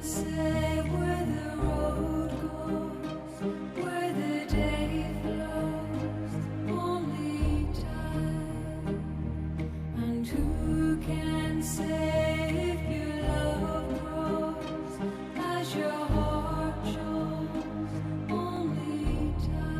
say where the road goes, where the day flows, only time. And who can say if your love grows as your heart shows, only time.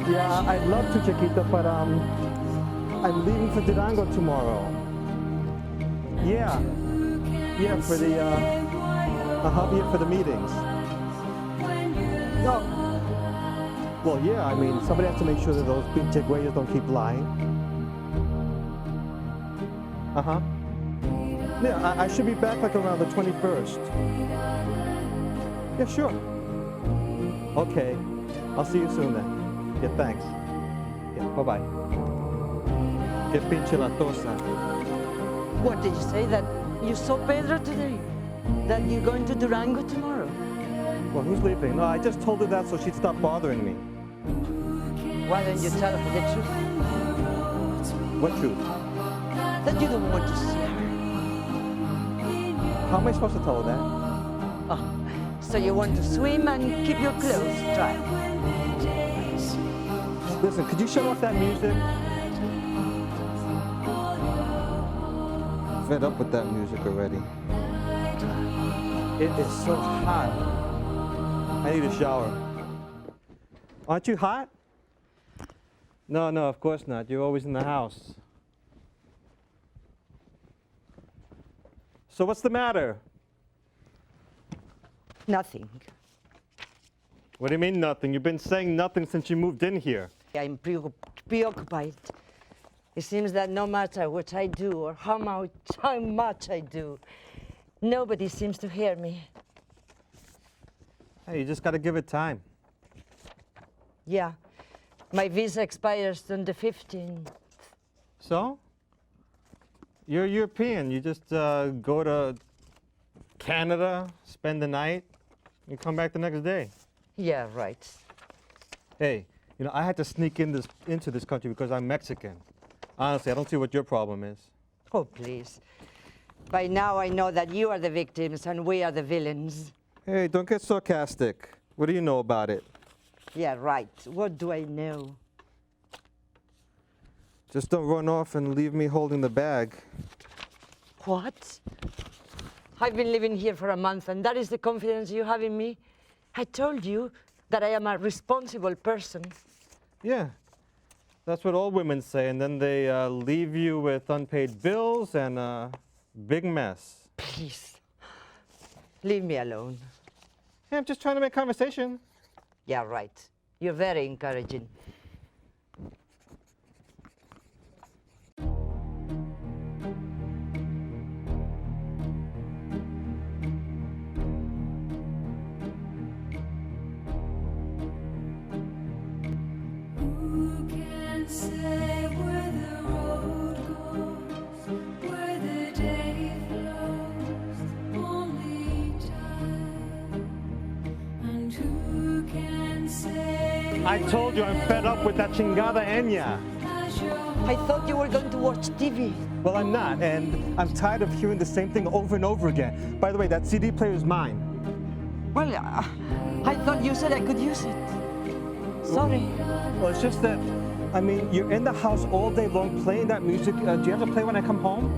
Yeah, I'd love to, Chiquita, but I'm leaving for Durango tomorrow. Yeah, for the for the meetings. No. Well, yeah, I mean, somebody has to make sure that those big jigwayers don't keep lying. Yeah, I should be back like around the 21st. Yeah, sure. Okay, I'll see you soon then. Yeah, thanks. Yeah, bye-bye. Que pinche latosa. What did you say? That you saw Pedro today? That you're going to Durango tomorrow? Well, who's leaving? No, I just told her that so she'd stop bothering me. Why don't you tell her the truth? What truth? That you don't want to see her. How am I supposed to tell her that? Oh, so you want to swim and keep your clothes dry? Listen, could you shut off that music? Fed up with that music already. It is so hot. I need a shower. Aren't you hot? No, of course not. You're always in the house. So what's the matter? Nothing. What do you mean nothing? You've been saying nothing since you moved in here. I'm preoccupied. It seems that no matter what I do or how much I do, nobody seems to hear me. Hey, you just got to give it time. Yeah, my visa expires on the 15th. So? You're European. You just go to Canada, spend the night, and come back the next day. Yeah, right. Hey, you know, I had to sneak into this country because I'm Mexican. Honestly, I don't see what your problem is. Oh, please. By now I know that you are the victims and we are the villains. Hey, don't get sarcastic. What do you know about it? Yeah, right. What do I know? Just don't run off and leave me holding the bag. What? I've been living here for a month and that is the confidence you have in me? I told you that I am a responsible person. Yeah, that's what all women say, and then they leave you with unpaid bills and a big mess. Please, leave me alone. Hey, I'm just trying to make conversation. Yeah, right. You're very encouraging. Say where the road goes, where the day flows, only time. And who can say? I told you I'm fed up with that chingada Enya. I thought you were going to watch TV. Well, I'm not, and I'm tired of hearing the same thing over and over again. By the way, that CD player is mine. Well, I thought you said I could use it. Sorry. Well, it's just that, I mean, you're in the house all day long playing that music. Do you have to play when I come home?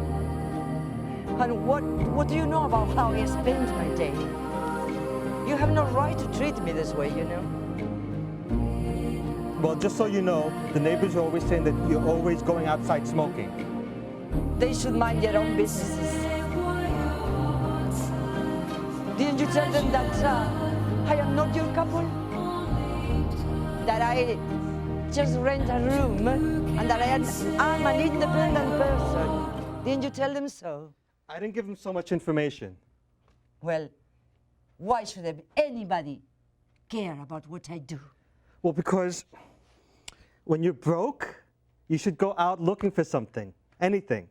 And what do you know about how I spend my day? You have no right to treat me this way, you know. Well, just so you know, the neighbors are always saying that you're always going outside smoking. They should mind their own businesses. Didn't you tell them that I am not your couple? That I just rent a room and that I am an independent person. Didn't you tell them so? I didn't give him so much information. Well, why should anybody care about what I do? Well, because when you're broke, you should go out looking for something, anything.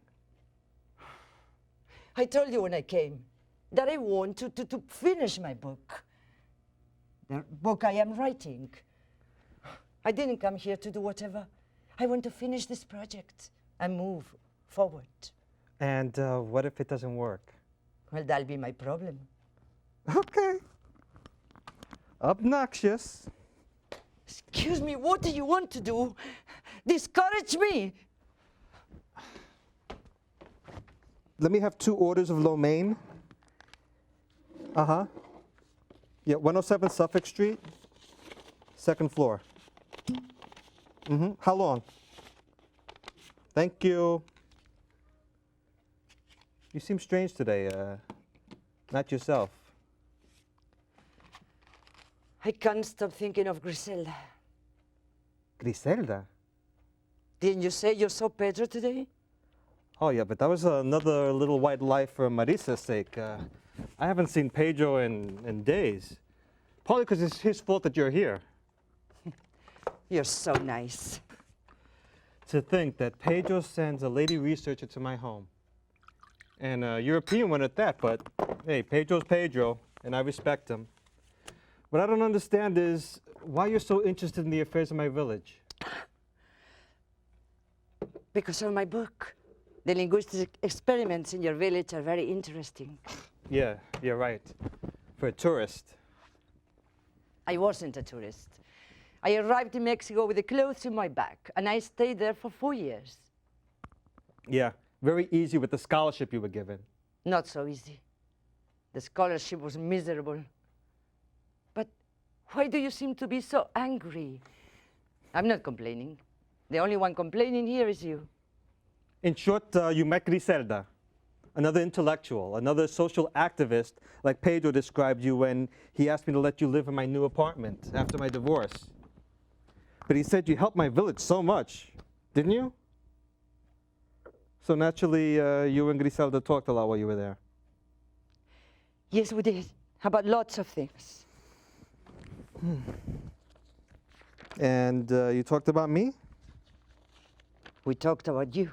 I told you when I came that I want to finish my book. The book I am writing. I didn't come here to do whatever. I want to finish this project and move forward. And what if it doesn't work? Well, that'll be my problem. Okay. Obnoxious. Excuse me, what do you want to do? Discourage me. Let me have 2 orders of lo mein. Uh-huh. Yeah, 107 Suffolk Street, 2nd floor. Mm-hmm. How long? Thank you. You seem strange today. Not yourself. I can't stop thinking of Griselda. Griselda? Didn't you say you saw Pedro today? Oh, yeah, but that was another little white lie for Marisa's sake. I haven't seen Pedro in days. Probably because it's his fault that you're here. You're so nice. To think that Pedro sends a lady researcher to my home. And a European one at that, but hey, Pedro's Pedro, and I respect him. What I don't understand is why you're so interested in the affairs of my village. Because of my book. The linguistic experiments in your village are very interesting. Yeah, you're right. For a tourist. I wasn't a tourist. I arrived in Mexico with the clothes in my back, and I stayed there for 4 years. Yeah, very easy with the scholarship you were given. Not so easy. The scholarship was miserable. But why do you seem to be so angry? I'm not complaining. The only one complaining here is you. In short, you met Griselda, another intellectual, another social activist like Pedro described you when he asked me to let you live in my new apartment after my divorce. But he said you helped my village so much, didn't you? So naturally, you and Griselda talked a lot while you were there. Yes, we did. About lots of things. And you talked about me? We talked about you.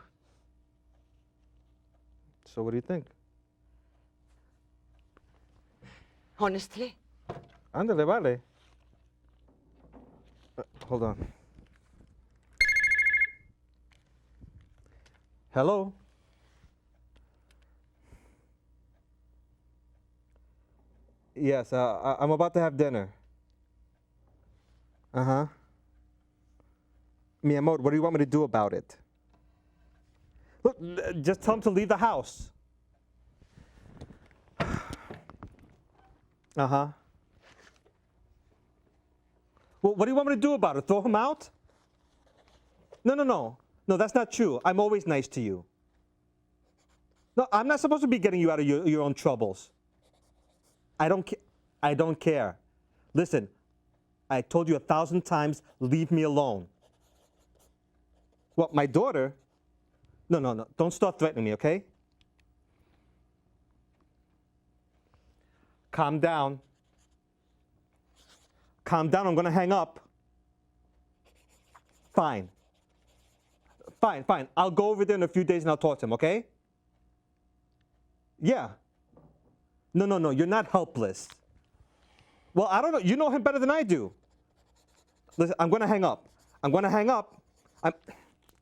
So what do you think? Honestly, Ándale, vale. Hold on. Hello? Yes, I'm about to have dinner. Uh-huh. Mi amor, what do you want me to do about it? Look, just tell him to leave the house. Uh-huh. Well, what do you want me to do about it? Throw him out? No, no, no. No, that's not true. I'm always nice to you. No, I'm not supposed to be getting you out of your own troubles. I don't care. Listen, I told you 1,000 times, leave me alone. What, my daughter? No, no, no. Don't start threatening me, okay? Calm down. Calm down. I'm going to hang up. Fine. Fine, fine. I'll go over there in a few days and I'll talk to him, okay? Yeah. No, no, no. You're not helpless. Well, I don't know. You know him better than I do. Listen, I'm going to hang up. I'm going to hang up.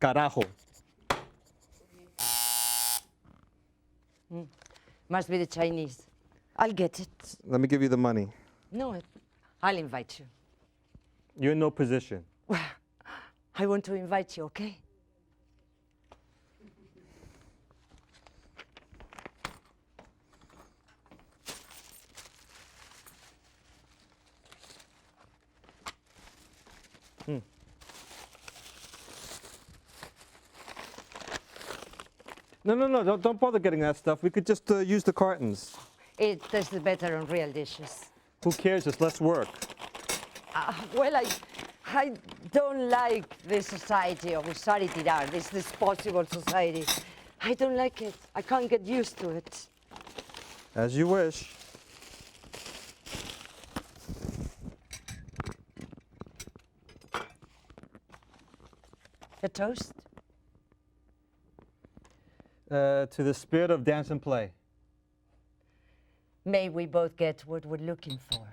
Carajo. must be the Chinese. I'll get it. Let me give you the money. No, I'll invite you. You're in no position. Well, I want to invite you, okay? No, no, no, don't bother getting that stuff. We could just use the cartons. It tastes better on real dishes. Who cares? It's less work. Well, I don't like this society of usar y tirar, this disposable society. I don't like it. I can't get used to it. As you wish. A toast? To the spirit of dance and play. May we both get what we're looking for.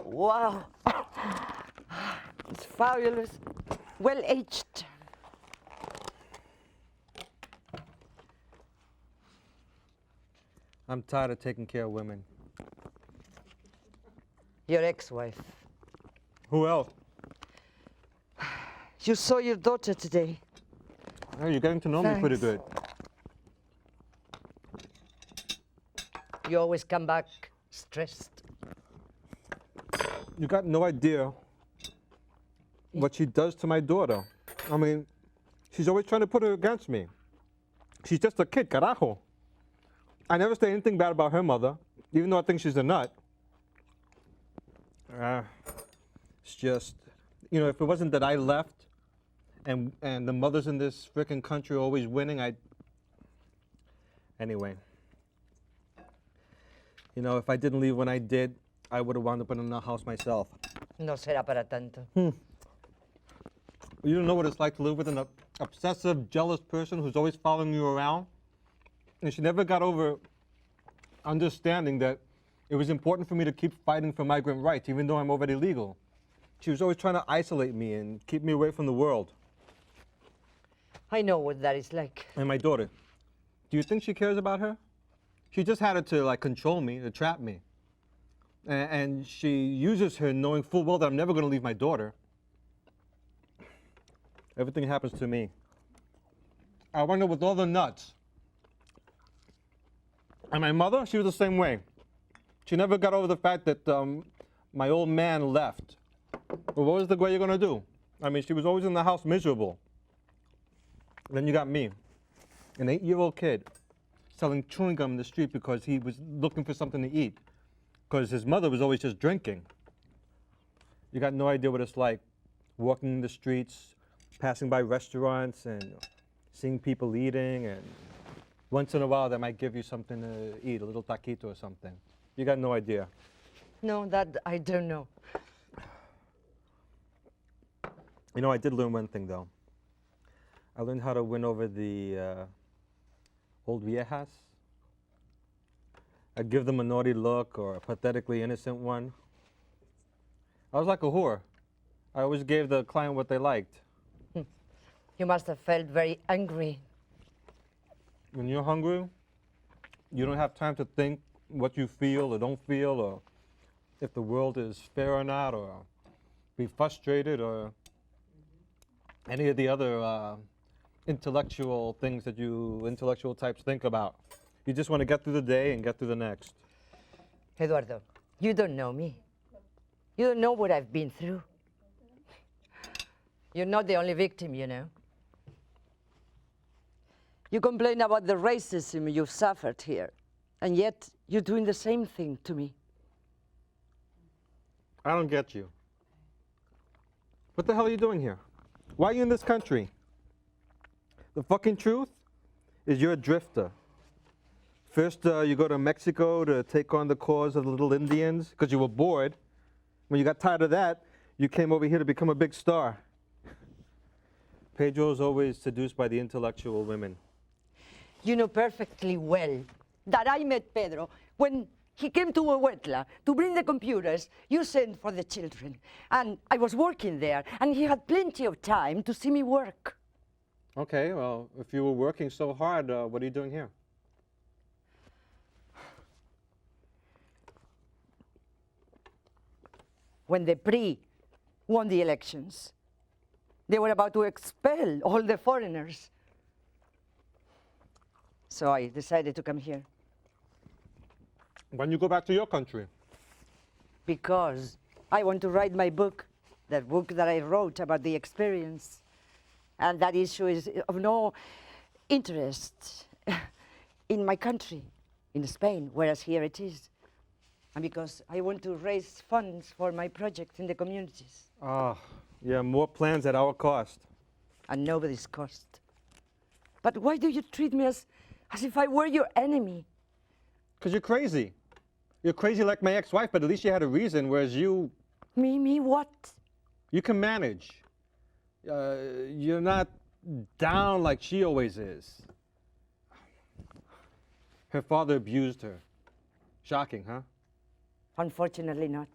Wow. It's fabulous. Well aged. I'm tired of taking care of women. Your ex-wife. Who else? You saw your daughter today. Oh, you're getting to know me pretty Thanks. good. You always come back stressed. You got no idea what she does to my daughter. I mean, she's always trying to put her against me. She's just a kid, carajo. I never say anything bad about her mother, even though I think she's a nut. It's just, you know, if it wasn't that I left and the mothers in this frickin' country are always winning, Anyway. You know, if I didn't leave when I did, I would have wound up in a house myself. No será para tanto. You don't know what it's like to live with an obsessive, jealous person who's always following you around. And she never got over understanding that it was important for me to keep fighting for migrant rights, even though I'm already legal. She was always trying to isolate me and keep me away from the world. I know what that is like. And my daughter, do you think she cares about her? She just had it to like control me, to trap me. And she uses her knowing full well that I'm never going to leave my daughter. Everything happens to me. I wonder with all the nuts. And my mother, she was the same way. She never got over the fact that my old man left. Well, what was the way you're going to do? I mean, she was always in the house miserable. Then you got me, an 8-year-old kid, selling chewing gum in the street because he was looking for something to eat. Because his mother was always just drinking. You got no idea what it's like walking in the streets, passing by restaurants and seeing people eating, and once in a while they might give you something to eat, a little taquito or something. You got no idea. No, that I don't know. You know, I did learn one thing though. I learned how to win over the old viejas. I'd give them a naughty look or a pathetically innocent one. I was like a whore. I always gave the client what they liked. You must have felt very angry. When you're hungry, you don't have time to think what you feel or don't feel, or if the world is fair or not, or be frustrated, or any of the other intellectual things that you intellectual types think about. You just want to get through the day and get through the next. Eduardo, you don't know me. You don't know what I've been through. You're not the only victim, you know. You complain about the racism you've suffered here, and yet you're doing the same thing to me. I don't get you. What the hell are you doing here? Why are you in this country? The fucking truth is you're a drifter. First, you go to Mexico to take on the cause of the little Indians because you were bored. When you got tired of that, you came over here to become a big star. Pedro's always seduced by the intellectual women. You know perfectly well that I met Pedro when he came to Huetla to bring the computers you sent for the children. And I was working there, and he had plenty of time to see me work. Okay, well, if you were working so hard, what are you doing here? When the PRI won the elections, they were about to expel all the foreigners. So I decided to come here. When you go back to your country? Because I want to write my book, that book that I wrote about the experience. And that issue is of no interest in my country, in Spain, whereas here it is. and because I want to raise funds for my project in the communities. Ah, yeah, more plans at our cost. At nobody's cost. But why do you treat me as if I were your enemy? Because you're crazy. You're crazy like my ex-wife, but at least you had a reason, whereas you Me, what? you can manage. You're not down like she always is. Her father abused her. Shocking, huh? Unfortunately not.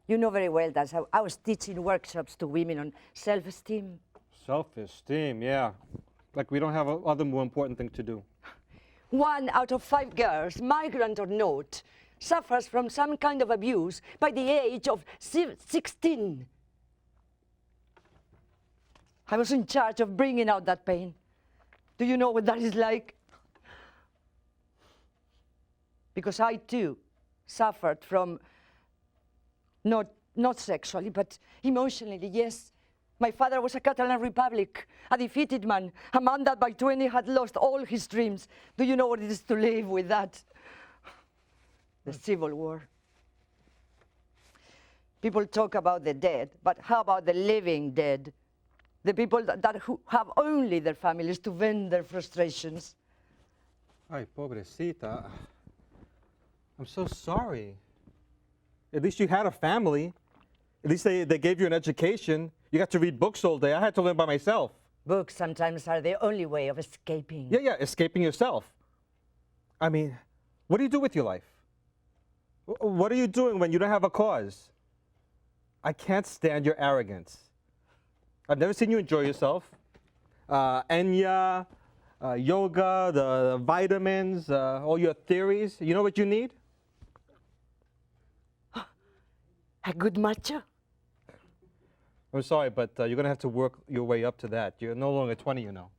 You know very well that I was teaching workshops to women on self-esteem. Self-esteem, yeah. Like we don't have other more important thing to do. 1 out of 5 girls, migrant or not, suffers from some kind of abuse by the age of 16. I was in charge of bringing out that pain. Do you know what that is like? Because I too suffered from, not sexually, but emotionally, yes. My father was a Catalan Republic, a defeated man, a man that by 20 had lost all his dreams. Do you know what it is to live with that? The Civil War. People talk about the dead, but how about the living dead? The people who have only their families to vent their frustrations. Ay, pobrecita. I'm so sorry. At least you had a family. At least they gave you an education. You got to read books all day. I had to learn by myself. Books sometimes are the only way of escaping. Yeah, escaping yourself. I mean, what do you do with your life? What are you doing when you don't have a cause? I can't stand your arrogance. I've never seen you enjoy yourself. Enya, yoga, the vitamins, all your theories. You know what you need? A good matcha? I'm sorry, but you're going to have to work your way up to that. You're no longer 20, you know.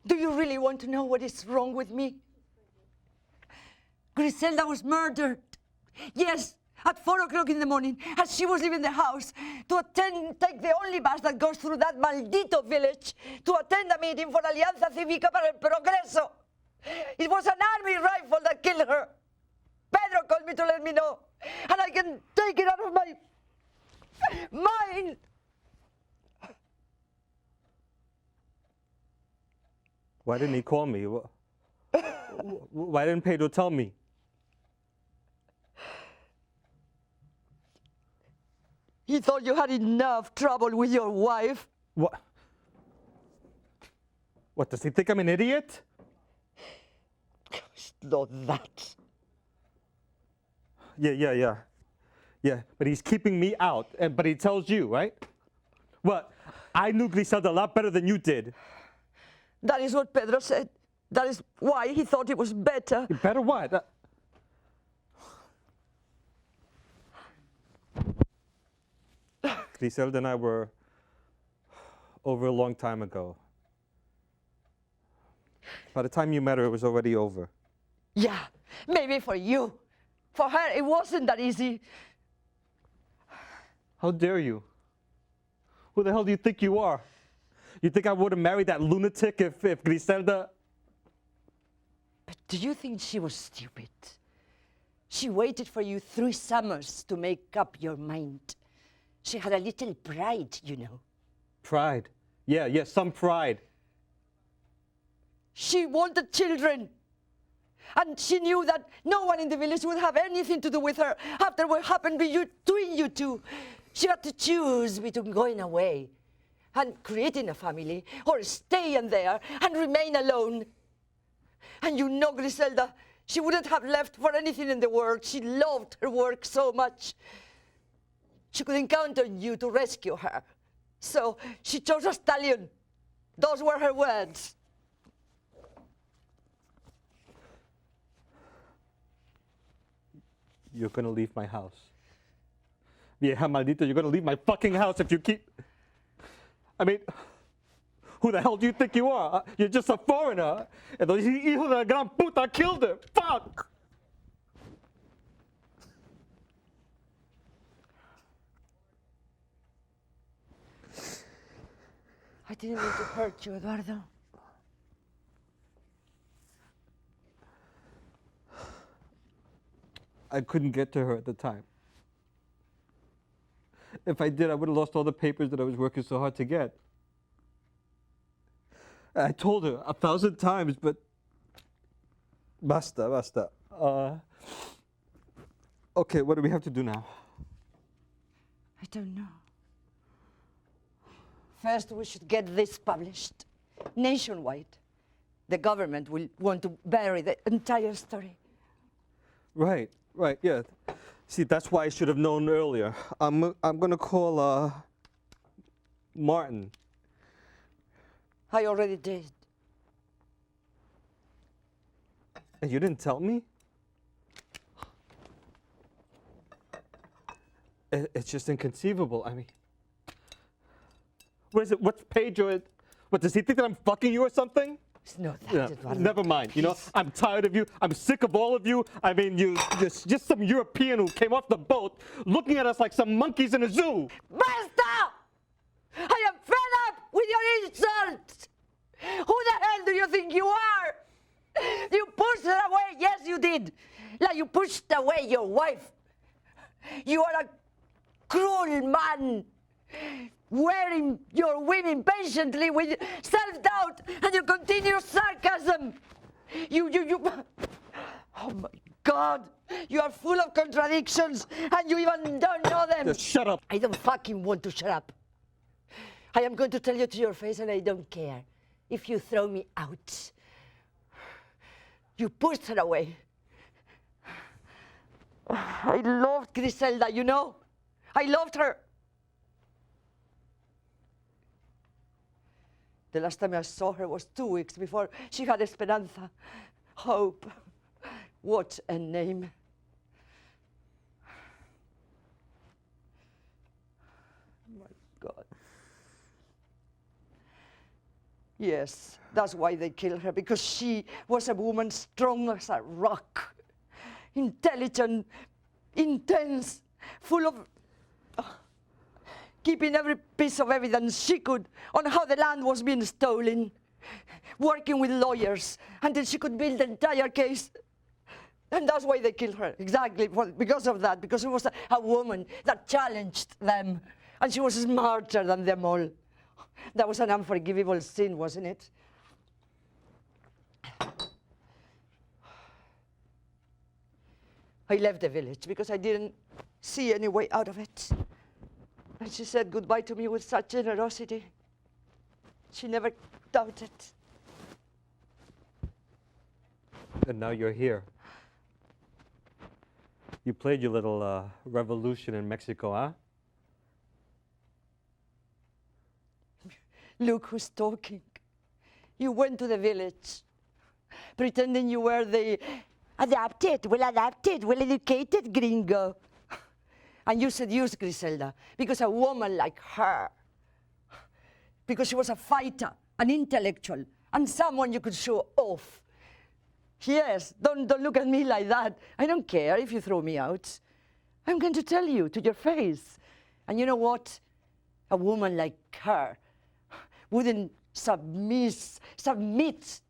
Do you really want to know what is wrong with me? Griselda was murdered. Yes, at 4 o'clock in the morning, as she was leaving the house to take the only bus that goes through that maldito village to attend a meeting for Alianza Cívica para el Progreso. It was an army rifle that killed her. Pedro called me to let me know, and I can take it out of my mind. Why didn't he call me? Why didn't Pedro tell me? He thought you had enough trouble with your wife. What? What, does he think I'm an idiot? It's not that. Yeah, but he's keeping me out, but he tells you, right? What? I knew Griselda a lot better than you did. That is what Pedro said. That is why he thought it was better. Better what? Griselda and I were over a long time ago. By the time you met her, it was already over. Yeah, maybe for you. For her, it wasn't that easy. How dare you? Who the hell do you think you are? You think I would have married that lunatic if Griselda... But do you think she was stupid? She waited for you 3 summers to make up your mind. She had a little pride, you know. Pride? Yeah, some pride. She wanted children. And she knew that no one in the village would have anything to do with her after what happened between you two. She had to choose between going away and creating a family or staying there and remain alone. And you know, Griselda, she wouldn't have left for anything in the world. She loved her work so much. She couldn't count on you to rescue her. So she chose a stallion. Those were her words. You're gonna leave my house. Vieja maldita, you're gonna leave my fucking house if you keep... I mean, who the hell do you think you are? You're just a foreigner. And those hijo de la gran puta killed her. Fuck! I didn't mean to hurt you, Eduardo. I couldn't get to her at the time. If I did, I would have lost all the papers that I was working so hard to get. I told her 1,000 times, but basta. Okay, what do we have to do now? I don't know. First, we should get this published nationwide. The government will want to bury the entire story. Right, yeah. See, that's why I should have known earlier. I'm gonna call Martin. I already did. And you didn't tell me? It's just inconceivable. I mean, what is it? What page or it? What, does he think that I'm fucking you or something? It's not that, Yeah, Eduardo. never mind. You know, I'm tired of you. I'm sick of all of you. I mean, you just some European who came off the boat looking at us like some monkeys in a zoo. Basta! I am fed up with your insults! Who the hell do you think you are? You pushed her away, yes you did. Like you pushed away your wife. You are a cruel man, wearing your women patiently with self-doubt and your continuous sarcasm. You, oh my God, you are full of contradictions and you even don't know them. Just shut up. I don't fucking want to shut up. I am going to tell you to your face and I don't care if you throw me out. You pushed her away. I loved Griselda, you know? I loved her. The last time I saw her was 2 weeks before she had Esperanza. Hope. What a name. My God. Yes, that's why they killed her, because she was a woman strong as a rock, intelligent, intense, full of keeping every piece of evidence she could on how the land was being stolen, working with lawyers until she could build the entire case. And that's why they killed her, exactly, because of that, because she was a woman that challenged them, and she was smarter than them all. That was an unforgivable sin, wasn't it? I left the village because I didn't see any way out of it. And she said goodbye to me with such generosity. She never doubted. And now you're here. You played your little revolution in Mexico, huh? Look who's talking. You went to the village, pretending you were the adapted, well-educated gringo. And you seduced Griselda because a woman like her, because she was a fighter, an intellectual, and someone you could show off. Yes, don't look at me like that. I don't care if you throw me out. I'm going to tell you to your face. And you know what? A woman like her wouldn't submit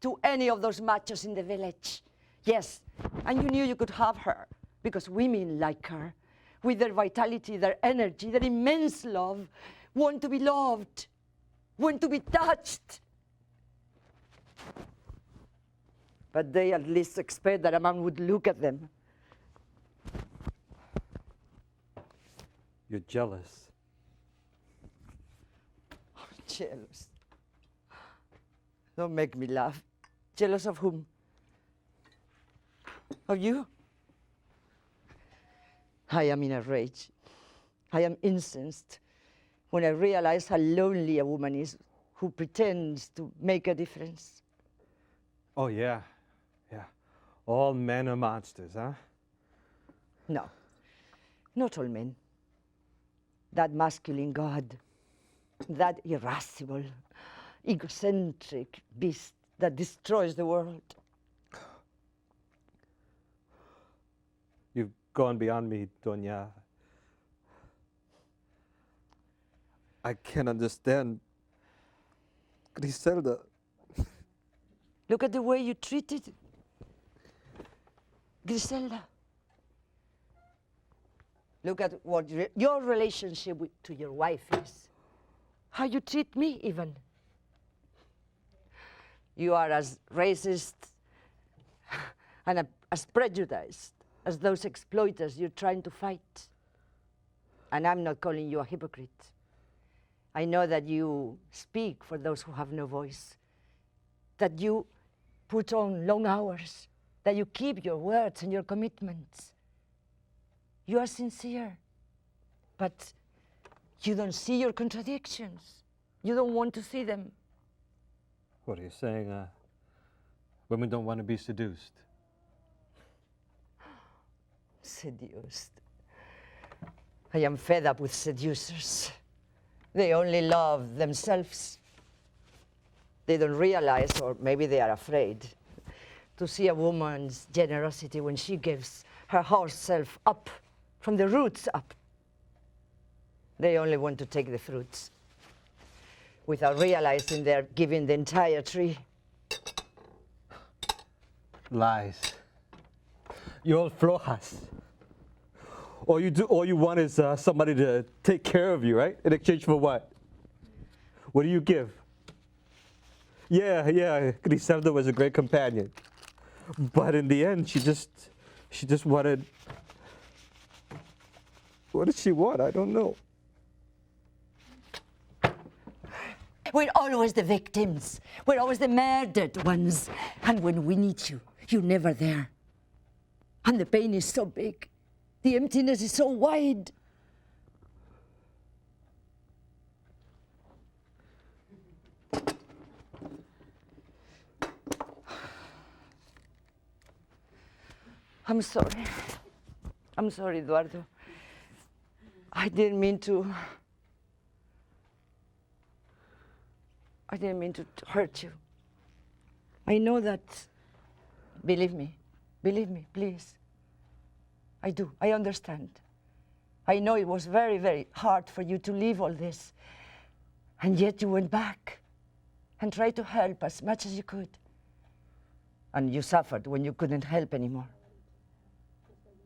to any of those machos in the village. Yes, and you knew you could have her because women like her, with their vitality, their energy, their immense love, want to be loved, want to be touched. But they at least expect that a man would look at them. You're jealous. Oh, jealous. Don't make me laugh. Jealous of whom? Of you? I am in a rage. I am incensed when I realize how lonely a woman is who pretends to make a difference. Oh, yeah. All men are monsters, huh? No, not all men. That masculine god, that irascible, egocentric beast that destroys the world. You've gone beyond me, Doña. I can't understand Griselda. Look at the way you treated Griselda. Look at what your relationship to your wife is. How you treat me, even. You are as racist and as prejudiced as those exploiters you're trying to fight. And I'm not calling you a hypocrite. I know that you speak for those who have no voice, that you put on long hours, that you keep your words and your commitments. You are sincere, but you don't see your contradictions. You don't want to see them. What are you saying? Women don't want to be seduced. Seduced. I am fed up with seducers. They only love themselves. They don't realize, or maybe they are afraid, to see a woman's generosity when she gives her whole self up, from the roots up. They only want to take the fruits, without realizing they're giving the entire tree. Lies. You're all flojas. All you want is somebody to take care of you, right? In exchange for what? What do you give? Yeah, Cristina was a great companion. But in the end, she just wanted, what did she want? I don't know. We're always the victims. We're always the murdered ones. And when we need you, you're never there. And the pain is so big. The emptiness is so wide. I'm sorry. I'm sorry, Eduardo. I didn't mean to hurt you. I know that. Believe me, please. I do. I understand. I know it was very, very hard for you to leave all this. And yet you went back and tried to help as much as you could. And you suffered when you couldn't help anymore.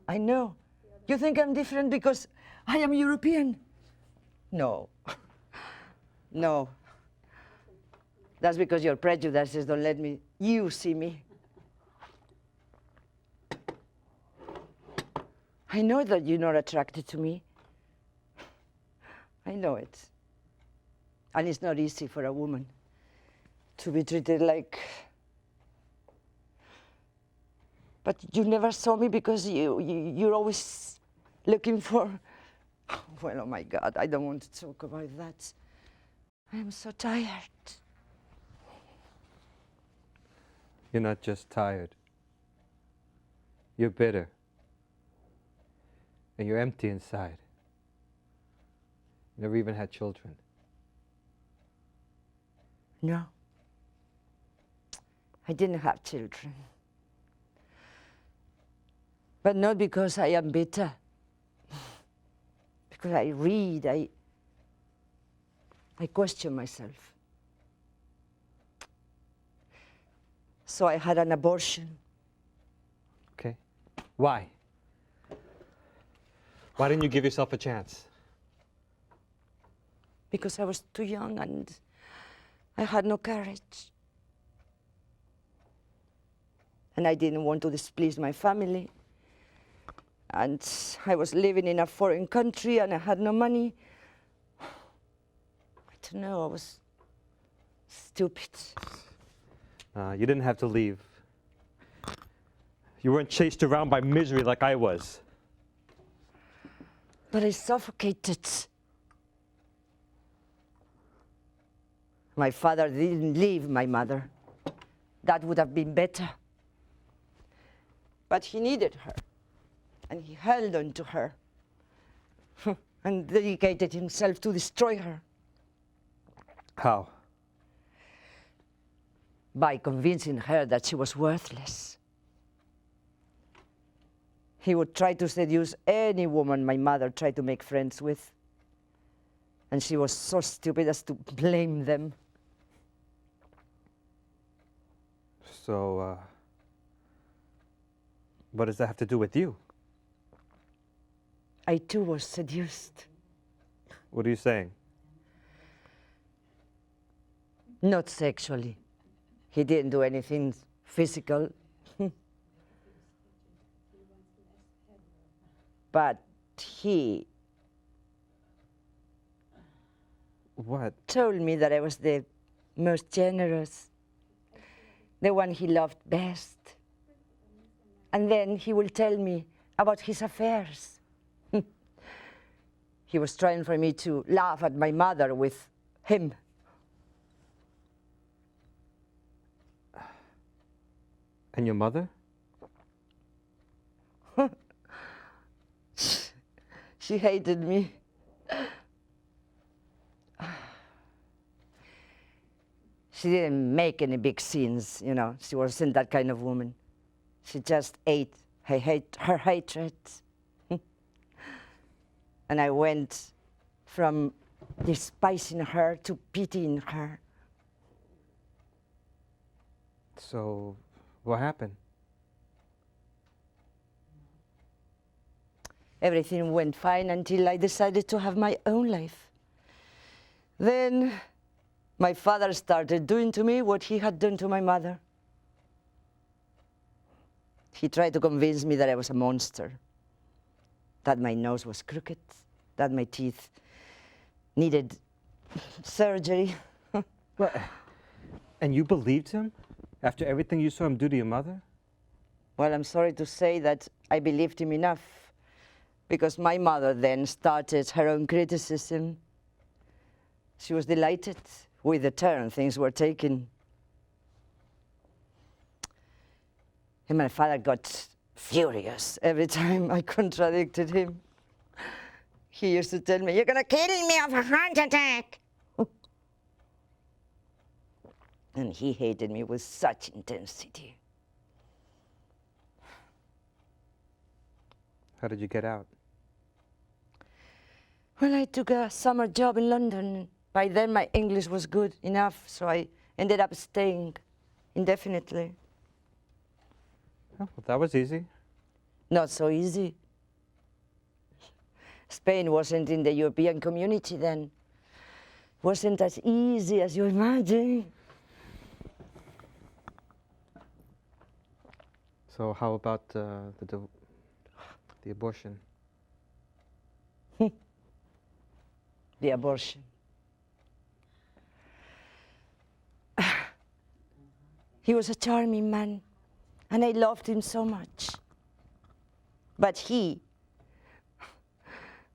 I know. You think I'm different because I am European? No. No. That's because your prejudices don't let you see me. I know that you're not attracted to me. I know it. And it's not easy for a woman to be treated like... But you never saw me because you're always looking for... Well, oh my God, I don't want to talk about that. I am so tired. You're not just tired. You're bitter. And you're empty inside. You never even had children. No. I didn't have children. But not because I am bitter. Because I read, I question myself. So I had an abortion. Okay. Why? Why didn't you give yourself a chance? Because I was too young and I had no courage. And I didn't want to displease my family. And I was living in a foreign country and I had no money. I don't know, I was stupid. You didn't have to leave. You weren't chased around by misery like I was. But I suffocated. My father didn't leave my mother. That would have been better. But he needed her, and he held on to her, and dedicated himself to destroy her. How? By convincing her that she was worthless. He would try to seduce any woman my mother tried to make friends with. And she was so stupid as to blame them. So, what does that have to do with you? I too was seduced. What are you saying? Not sexually. He didn't do anything physical. But he What? told me that I was the most generous, the one he loved best. And then he will tell me about his affairs. He was trying for me to laugh at my mother with him. And your mother? She hated me. She didn't make any big scenes, you know. She wasn't that kind of woman. She just ate her hatred. And I went from despising her to pitying her. So, what happened? Everything went fine until I decided to have my own life. Then my father started doing to me what he had done to my mother. He tried to convince me that I was a monster, that my nose was crooked, that my teeth needed surgery. What? And you believed him? After everything you saw him do to your mother? Well, I'm sorry to say that I believed him enough, because my mother then started her own criticism. She was delighted with the turn things were taking. And my father got furious every time I contradicted him. He used to tell me, "You're gonna kill me of a heart attack." And he hated me with such intensity. How did you get out? Well, I took a summer job in London. By then, my English was good enough, so I ended up staying indefinitely. Oh, well, that was easy. Not so easy. Spain wasn't in the European community then. Wasn't as easy as you imagine. So how about the abortion? The abortion. He was a charming man, and I loved him so much. But he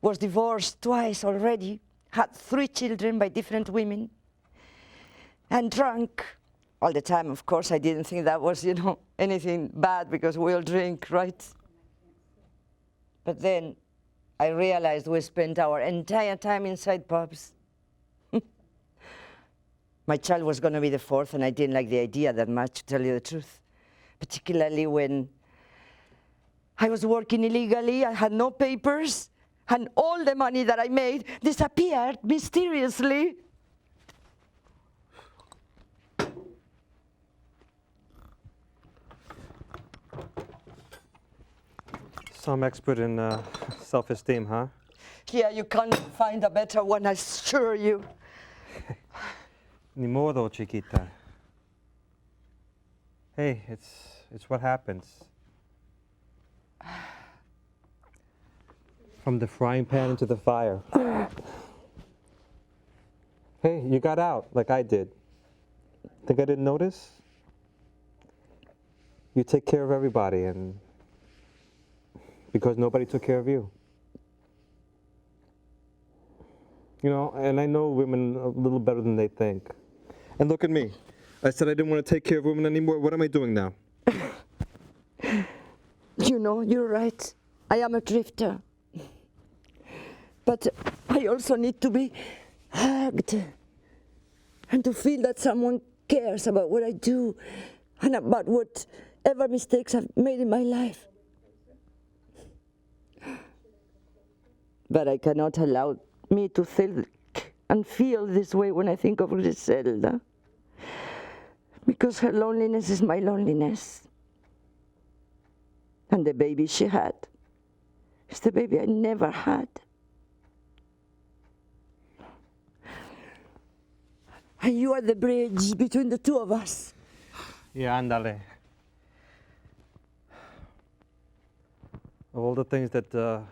was divorced twice already, had 3 children by different women, and drunk all the time. Of course, I didn't think that was, anything bad, because we all drink, right? But then I realized we spent our entire time inside pubs. My child was going to be the 4th, and I didn't like the idea that much, to tell you the truth. Particularly when I was working illegally, I had no papers, and all the money that I made disappeared mysteriously. Some expert in self-esteem, huh? Yeah, you can't find a better one, I assure you. Ni modo, chiquita. Hey, it's what happens. From the frying pan into the fire. Hey, you got out like I did. Think I didn't notice? You take care of everybody, and because nobody took care of you. And I know women a little better than they think. And look at me. I said I didn't want to take care of women anymore. What am I doing now? You're right. I am a drifter. But I also need to be hugged and to feel that someone cares about what I do and about whatever mistakes I've made in my life. But I cannot allow me to think and feel this way when I think of Griselda, because her loneliness is my loneliness. And the baby she had, It's the baby I never had. And you are the bridge between the two of us. Yeah, ándale. Of all the things that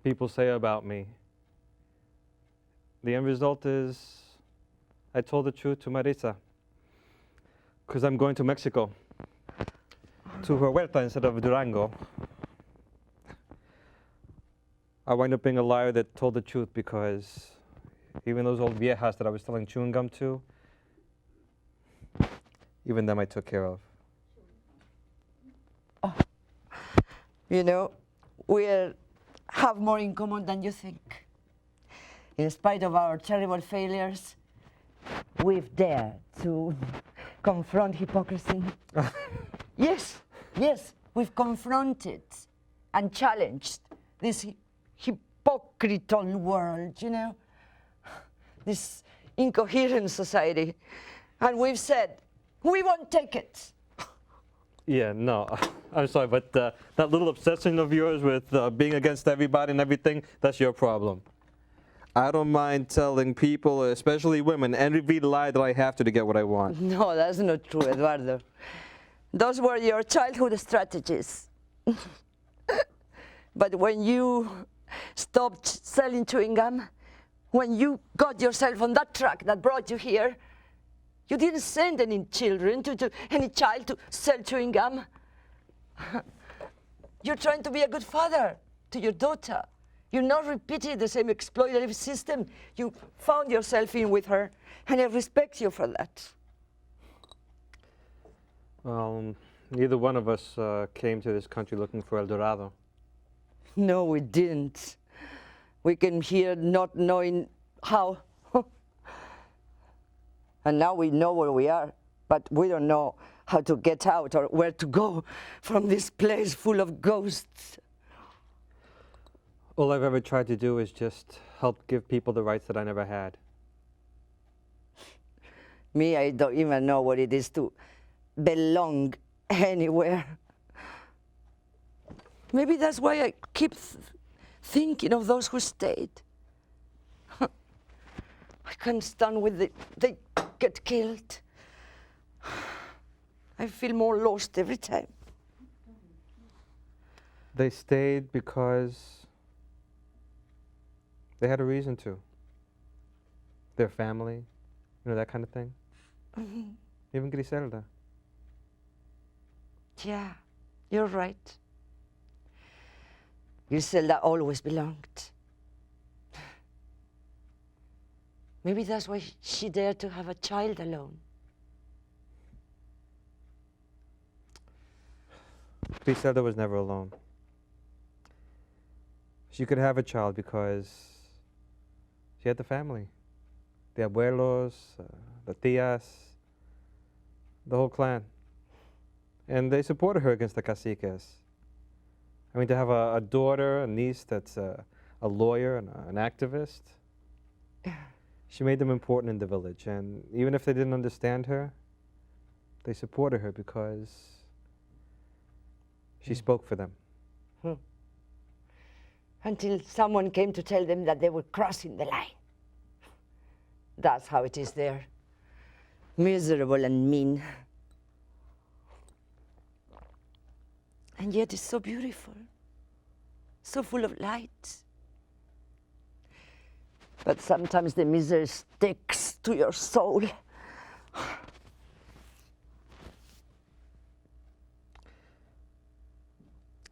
people say about me, the end result is I told the truth to Marisa. Because I'm going to Mexico, to Huerta instead of Durango. I wind up being a liar that told the truth because even those old viejas that I was selling chewing gum to, even them I took care of. You know, we have more in common than you think. In spite of our terrible failures, we've dared to confront hypocrisy. Yes, we've confronted and challenged this hypocritical world, you know, this incoherent society. And we've said, we won't take it. Yeah, no, I'm sorry, but that little obsession of yours with being against everybody and everything, that's your problem. I don't mind telling people, especially women, every lie that I have to get what I want. No, that's not true, Eduardo. Those were your childhood strategies. But when you stopped selling chewing gum, when you got yourself on that truck that brought you here, you didn't send any children any child to sell chewing gum. You're trying to be a good father to your daughter. You're not repeating the same exploitative system you found yourself in with her, and I respect you for that. Well, neither one of us came to this country looking for El Dorado. No, we didn't. We came here not knowing how. And now we know where we are, but we don't know how to get out or where to go from this place full of ghosts. All I've ever tried to do is just help give people the rights that I never had. Me, I don't even know what it is to belong anywhere. Maybe that's why I keep thinking of those who stayed. I can't stand with they get killed. I feel more lost every time. They stayed because they had a reason to. Their family, you know, that kind of thing. Mm-hmm. Even Griselda. Yeah, you're right. Griselda always belonged. Maybe that's why she dared to have a child alone. Griselda was never alone. She could have a child because she had the family. The abuelos, the tias, the whole clan. And they supported her against the caciques. I mean, to have a daughter, a niece that's a lawyer and an activist, she made them important in the village. And even if they didn't understand her, they supported her because she spoke for them. Until someone came to tell them that they were crossing the line. That's how it is there. Miserable and mean. And yet it's so beautiful, so full of light. But sometimes the misery sticks to your soul.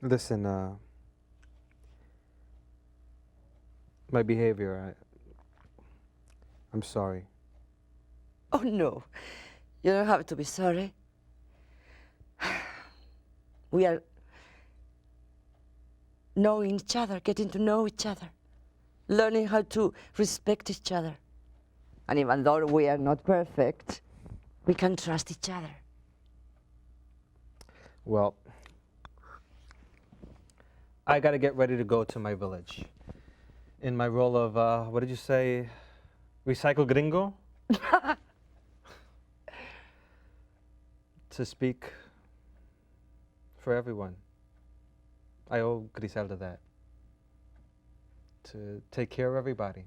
Listen, my behavior, I'm sorry. Oh no, you don't have to be sorry. We are knowing each other, getting to know each other, learning how to respect each other. And even though we are not perfect, we can trust each other. Well, I gotta get ready to go to my village. In my role of, what did you say, recycle gringo? To speak for everyone. I owe Griselda that. to take care of everybody.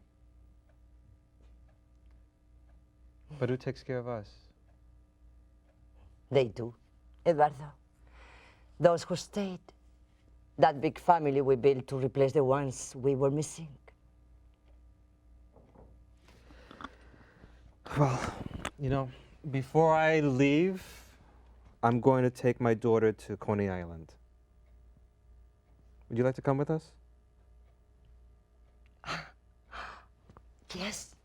But who takes care of us? They do, Eduardo. Those who stayed. That big family we built to replace the ones we were missing. Well, you know, before I leave, I'm going to take my daughter to Coney Island. Would you like to come with us? Yes.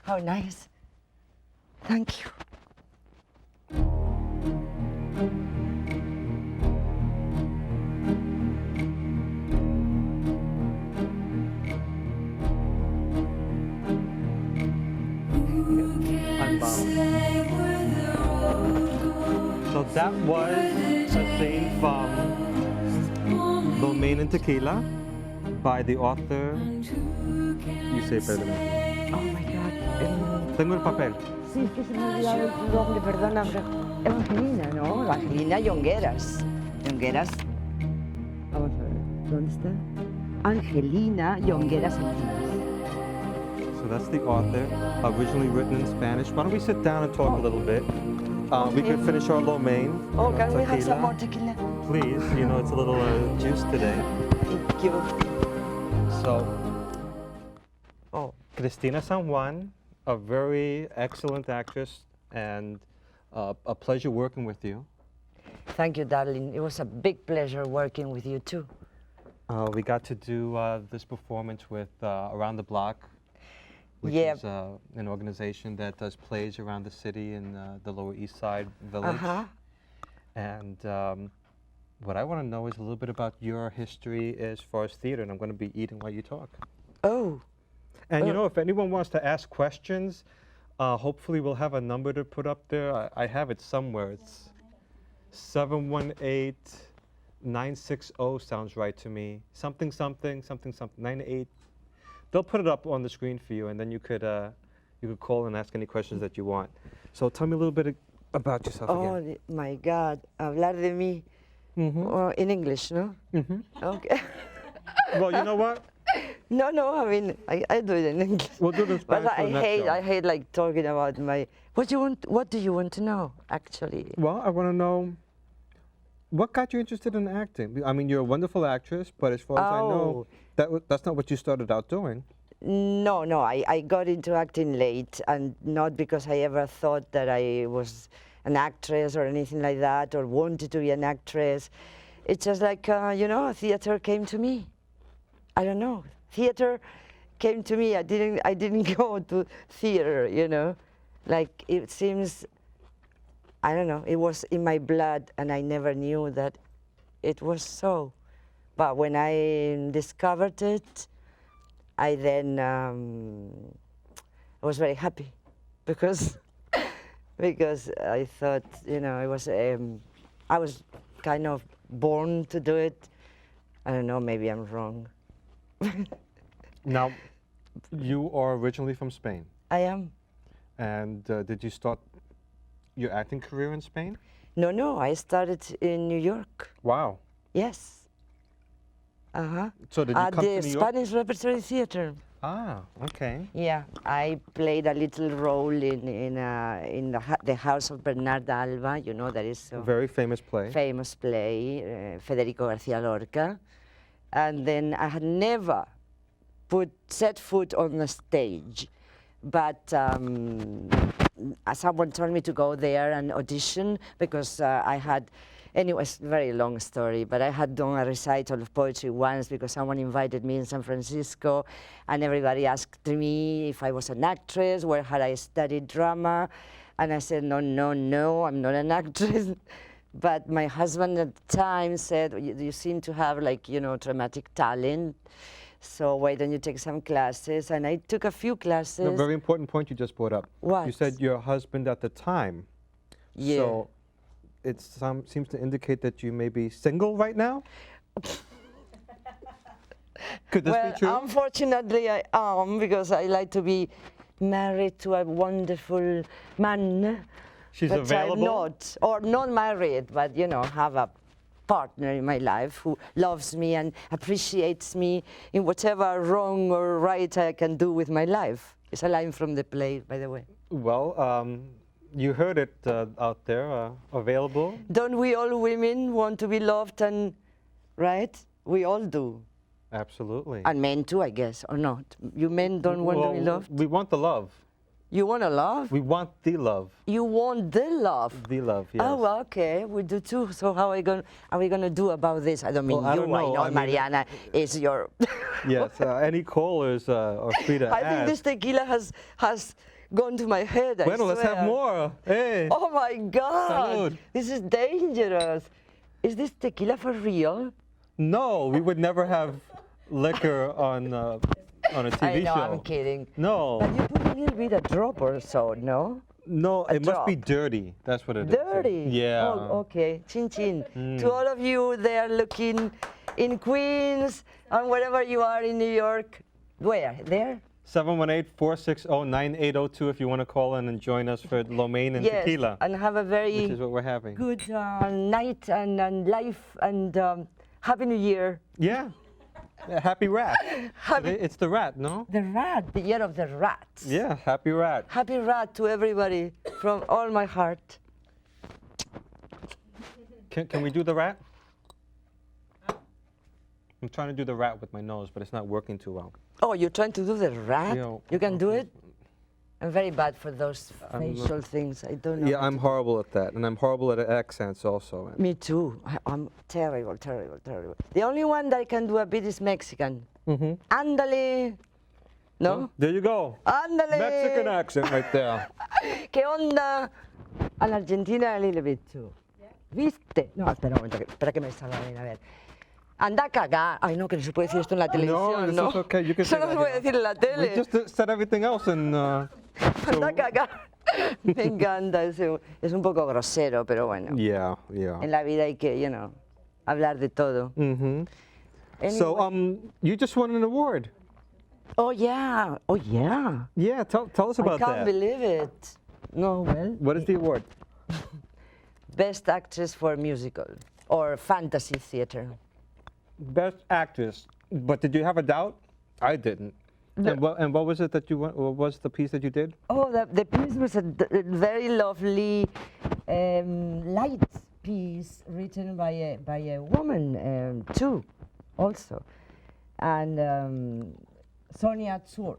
How nice. Thank you. I'm bound. So that was a thing from Domain and Tequila by the author. You say it better than me. Oh my God. Tengo el papel. Sí, es que se me ha olvidado el nombre, perdona, pero Evangelina, ¿no? Evangelina Llongueras. Llongueras. Vamos a ver, ¿dónde está? Angelina Llongueras Martínez. So that's the author, originally written in Spanish. Why don't we sit down and talk a little bit? We could finish our lo mein. Oh, can we have tequila. some more tequila? Please, you know, it's a little juice today. Thank you. So, Oh, Cristina SanJuan, a very excellent actress, and a pleasure working with you. thank you, darling. It was a big pleasure working with you, too. We got to do this performance with Around the Block, which Yeah. is an organization that does plays around the city in the Lower East Side Village. Uh-huh. And what I want to know is a little bit about your history as far as theater, and I'm going to be eating while you talk. Oh, And you know, if anyone wants to ask questions, hopefully we'll have a number to put up there. I have it somewhere. It's 718-960 sounds right to me. Something, 98. They'll put it up on the screen for you, and then you could call and ask any questions that you want. So tell me a little bit about yourself oh again. my God. Hablar de mí. Oh, in English, no? Okay. Well, you know what? No, I mean, I do it in English. We'll do this But back for the next show. I hate like talking about my. What do you want to know, actually? Well, I want to know what got you interested in acting. I mean, you're a wonderful actress, but as far as I know, that's not what you started out doing. No, I got into acting late, and not because I ever thought that I was an actress or anything like that, or wanted to be an actress. It's just like, theater came to me. I don't know. Theater came to me. I didn't go to theater, you know. Like, it seems, I don't know, it was in my blood, and I never knew that it was so. But when I discovered it, I then I was very happy because I thought, you know, I was kind of born to do it. I don't know, maybe I'm wrong. Now, you are originally from Spain, I am. and did you start your acting career in Spain? No, I started in New York. Wow. Yes. Uh-huh. So did you At come the to New York? Spanish Repertory Theater. Ah, okay. Yeah, I played a little role in the House of Bernarda Alba. You know, that is a Very famous play. famous play, Federico García Lorca. And then I had never set foot on the stage, but someone told me to go there and audition because I had. Anyway, it's a very long story, but I had done a recital of poetry once because someone invited me in San Francisco, and everybody asked me if I was an actress, where had I studied drama, and I said, no, I'm not an actress. But my husband at the time said, you seem to have, like, you know, dramatic talent, so why don't you take some classes? And I took a few classes. A very important point you just brought up. What? You said your husband at the time. Yeah. So it seems to indicate that you may be single right now? Could this Well, be true? unfortunately I am, because I like to be married to a wonderful man. She's but available? I'm not, or not married, but, you know, have a partner in my life who loves me and appreciates me in whatever wrong or right I can do with my life. It's a line from the play, by the way. Well, you heard it out there, available. Don't we all women want to be loved and, right? We all do. Absolutely. And men too, I guess, or not? You men don't want to be loved? We want the love. You want to love? We want the love. You want the love? The love, yes. Oh, well, okay, we do too. So how are we going to do about this? I don't mean Well, I you, don't know. I know, I mean, Mariana is your... Yes, any callers are free to I think ask. this tequila has gone to my head, I Bueno, let's have swear. more. Hey. Oh my God, Salud. this is dangerous. Is this tequila for real? No, we would never have liquor on a TV I know, show. I'm kidding. No, But you put a little bit, a drop or so, no? no, it must be drop. dirty. That's what it is. Dirty? Yeah. Oh, okay, chin chin. To all of you there looking in Queens and wherever you are in New York, where? There? 718-460-9802 if you want to call in and join us for lo mein and Yes, tequila, and have a very which is what we're having. good night and life and Happy New Year. Yeah. Happy rat. Happy- It's the rat, no? The rat, the year of the rat. Yeah, happy rat. Happy rat to everybody from all my heart. Can we do the rat? I'm trying to do the rat with my nose, but it's not working too well. Oh, you're trying to do the rat? Yeah. You can do it? I'm very bad for those I'm facial things. I don't know. Yeah, how I'm to- horrible at that, and I'm horrible at accents also. Me too. I'm terrible, terrible, terrible. The only one that I can do a bit is Mexican. Mm-hmm. Ándale. No? There you go. Ándale. Mexican accent right there. ¿Qué onda? And Argentina a little bit too. ¿Viste? No, espera un momento, espera que me salga bien, a ver. Anda a cagar. Ay, no, que no se puede decir esto en la televisión, this ¿no? is okay. You can Eso say no that se puede here. decir en la We tele. just said everything else, and Anda a cagar. Me encanta, es un poco grosero, pero bueno. yeah, yeah. En la vida hay que, hablar de todo. Mm-hmm. So, Anyway. you just won an award. Oh, yeah. Oh, yeah. Yeah, tell us I about can't that. believe it. No, well. What is the award? Best actress for musical or fantasy theater. Best actress. But did you have a doubt? I didn't. And what was it that you won? What was the piece that you did? Oh, the piece was a very lovely light piece written by a woman too, also, and Sonia Zurz.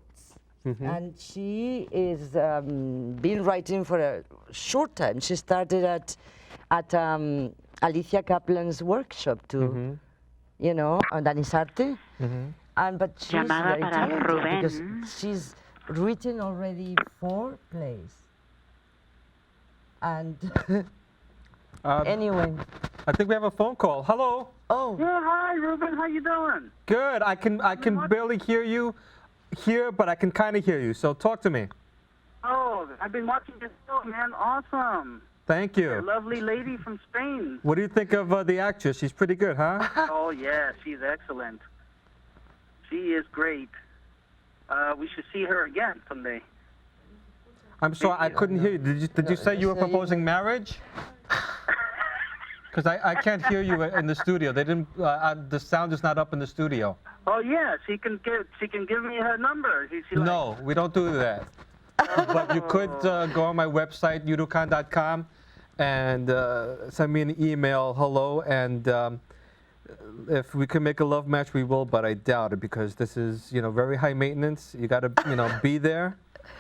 And she is been writing for a short time. She started at Alicia Kaplan's workshop to, organizarte. But she's Llamada very para talented because Rubén. she's written already 4 plays. And anyway, I think we have a phone call. Hello. oh, Yeah, hi, Ruben. How you doing? Good. I can barely hear you here, but I can kind of hear you. So talk to me. Oh, I've been watching this show, man. Awesome. Thank A you. lovely lady from Spain. What do you think of the actress? She's pretty good, huh? Oh, yeah, she's excellent. She is great. We should see her again someday. I'm sorry, I couldn't hear you. Did you say you were proposing marriage? Because I can't hear you in the studio. They didn't. The sound is not up in the studio. Oh, yeah, she can give me her number. She No, we don't do that. But you could go on my website, Jurukan.com, and send me an email, hello, and if we can make a love match, we will, but I doubt it because this is, very high maintenance. You got to, be there.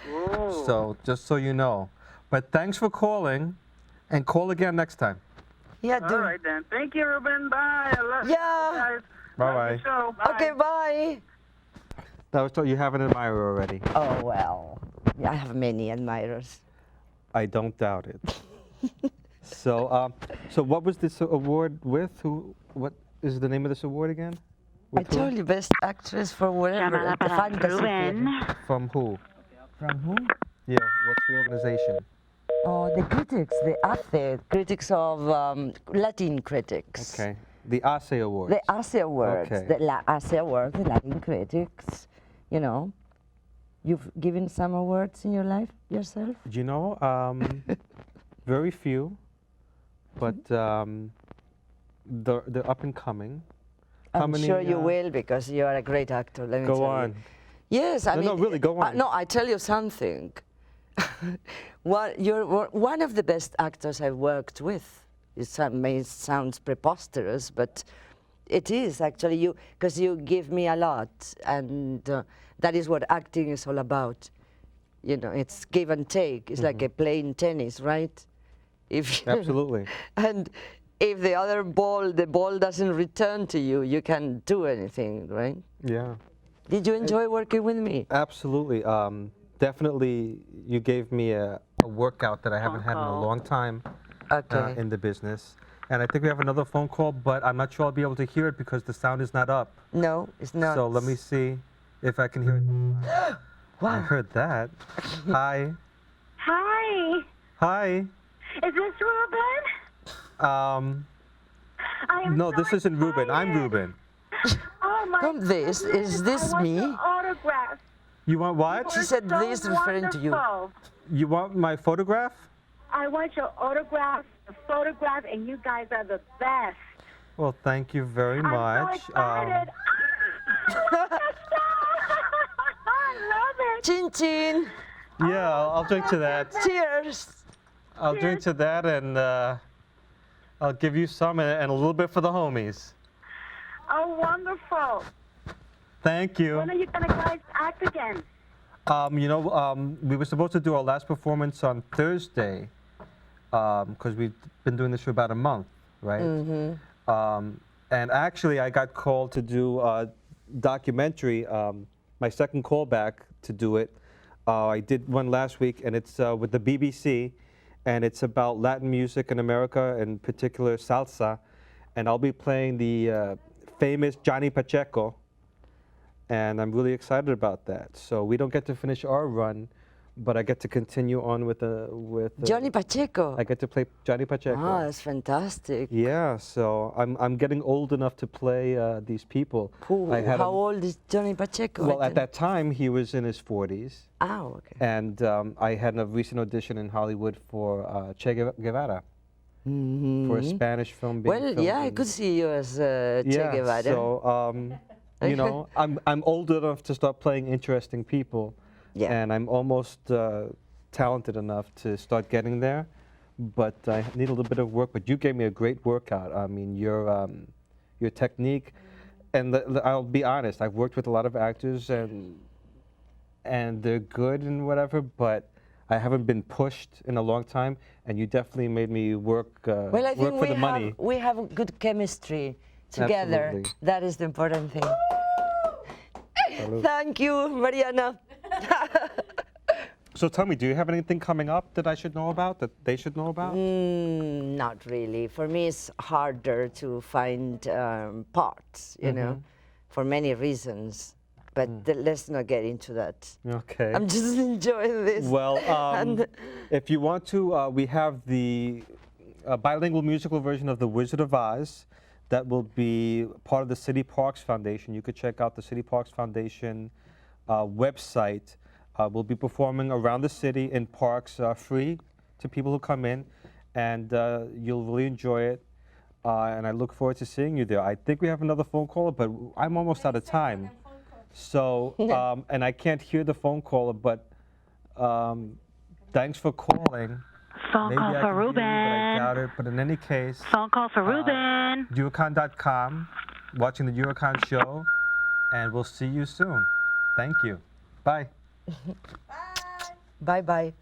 Oh. So just so you know. But thanks for calling, and call again next time. yeah, All do. right, then. Thank you, Ruben. Bye. I love Yeah. you guys. Bye-bye. Love your show. Bye. Okay, bye. That was told you have an admirer already. Oh, well, I have many admirers. I don't doubt it. So what was this award with? What is the name of this award again? I With who? told you, best actress for whatever, Llamada the para fantasy Rubén. theater. From who? From who? Yeah, what's the organization? Oh, the critics, the ACE, critics of Latin critics. Okay. The ASE Award. The ACE Awards, Okay. the ACE Awards, the Latin critics, You've given some awards in your life yourself? Very few, but they're up and coming. How I'm many, sure you will because you are a great actor. Let me tell Go you. on. Yes, I No, mean. no, really, go on. No, I tell you something. You're one of the best actors I've worked with. May sound preposterous, but it is actually you, because you give me a lot, and that is what acting is all about. You know, it's give and take. It's like a playing tennis, right? If Absolutely. And if the ball doesn't return to you, you can't do anything, right? Yeah. Did you enjoy working with me? Absolutely. Definitely, you gave me a workout that I haven't had in a long time Okay. in the business. And I think we have another phone call, but I'm not sure I'll be able to hear it because the sound is not up. No, it's not. So let me see if I can hear it. Wow. I heard that. Hi. Hi, Hi. is this Ruben? I am No, so this isn't Ruben. I'm excited. Ruben. Oh my Come this, goodness, is this I want me? your autograph. You want what? She said So this referring to you. wonderful. You want my photograph? I want your autograph, a photograph, and you guys are the best. Well, thank you very I'm much. so excited. I love it. Chin chin. Yeah, I'll drink to that. Cheers. I'll drink to that, and I'll give you some and a little bit for the homies. Oh, wonderful. Thank you. When are you gonna guys act again? We were supposed to do our last performance on Thursday, because we've been doing this for about a month, right? And actually, I got called to do a documentary, my second call back to do it. I did one last week, and it's with the BBC, and it's about Latin music in America, in particular salsa. And I'll be playing the famous Johnny Pacheco, and I'm really excited about that. So we don't get to finish our run, but I get to continue on with Johnny Pacheco. I get to play Johnny Pacheco. Ah, that's fantastic. Yeah, so I'm getting old enough to play these people. Who, I had how a- old is Johnny Pacheco? Well, I at that time he was in his 40s, Oh, okay. and I had a recent audition in Hollywood for Che Guevara, for a Spanish film. Being Well, filmed yeah, I in- could see you as Che Guevara. So I'm old enough to start playing interesting people, Yeah. and I'm almost talented enough to start getting there, but I need a little bit of work. But you gave me a great workout. I mean, your technique, and I'll be honest, I've worked with a lot of actors, and they're good and whatever, but I haven't been pushed in a long time, and you definitely made me work Well, I think work for the money. we have good chemistry together. Absolutely. That is the important thing. Salud. Thank you, Mariana. So tell me, do you have anything coming up that I should know about, that they should know about? Not really. For me, it's harder to find parts, you know, for many reasons. But let's not get into that. Okay. I'm just enjoying this. Well, And- if you want to, we have the bilingual musical version of The Wizard of Oz that will be part of the City Parks Foundation. You could check out the City Parks Foundation website. We'll be performing around the city in parks free to people who come in, and you'll really enjoy it. And I look forward to seeing you there. I think we have another phone caller, but I'm almost out of time. So, and I can't hear the phone caller, but thanks for calling. Phone Maybe call I for can hear you, but I Ruben. doubt it. But in any case, Phone call for Ruben. Jurukan.com, watching the Jurukan show, and we'll see you soon. Thank you. Bye. Bye-bye.